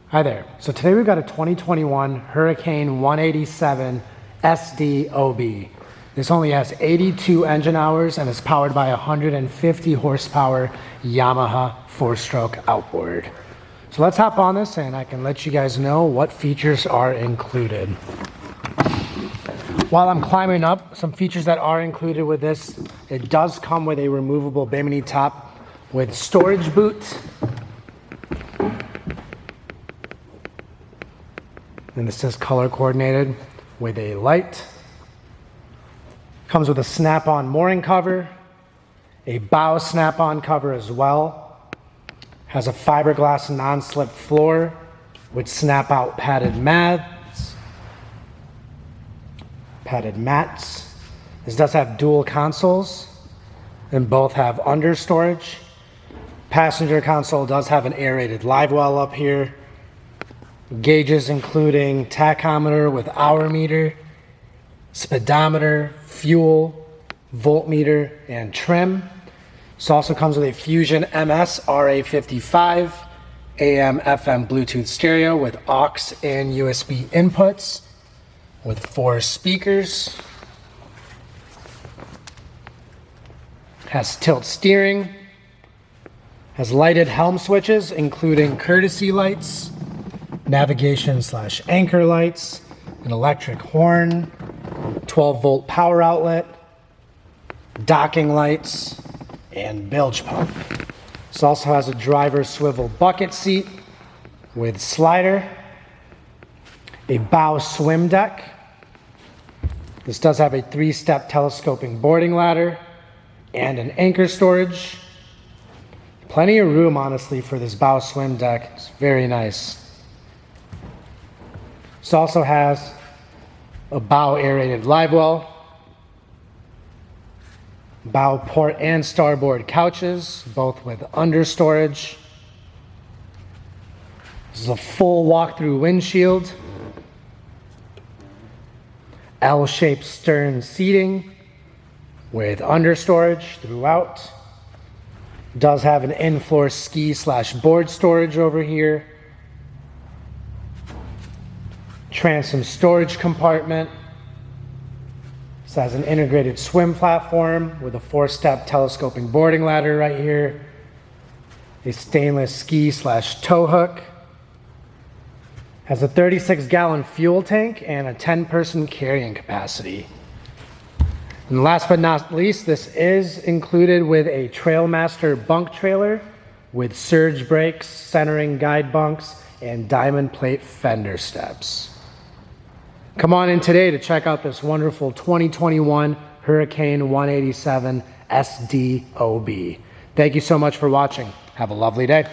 Hi there. So today we've got a 2021 Hurricane 187 SDOB. This only has 82 engine hours and is powered by a 150 horsepower Yamaha 4-stroke outboard. So let's hop on this and I can let you guys know what features are included. While I'm climbing up, some features that are included with this, it does come with a removable bimini top with storage boot. And this is color coordinated with a light. Comes with a snap-on mooring cover, a bow snap-on cover as well. Has a fiberglass non-slip floor with snap-out padded mats. This does have dual consoles and both have under storage. Passenger console does have an aerated live well up here. Gauges including tachometer with hour meter, speedometer, fuel, voltmeter, and trim. This also comes with a Fusion MS RA55 AM FM Bluetooth stereo with aux and USB inputs with 4 speakers. Has tilt steering. Has lighted helm switches including courtesy lights, navigation/anchor lights, an electric horn, 12-volt power outlet, docking lights, and bilge pump. This also has a driver swivel bucket seat with slider, a bow swim deck. This does have a 3-step telescoping boarding ladder and an anchor storage. Plenty of room, honestly, for this bow swim deck. It's very nice. This also has a bow aerated live well, bow port and starboard couches, both with under storage. This is a full walk-through windshield, L-shaped stern seating with under storage throughout. Does have an in-floor ski/board storage over here. Transom storage compartment. This has an integrated swim platform with a 4-step telescoping boarding ladder right here. A stainless ski/tow hook. Has a 36-gallon fuel tank and a 10-person carrying capacity. And last but not least, this is included with a Trailmaster bunk trailer with surge brakes, centering guide bunks, and diamond plate fender steps. Come on in today to check out this wonderful 2021 Hurricane 187 SDOB. Thank you so much for watching. Have a lovely day.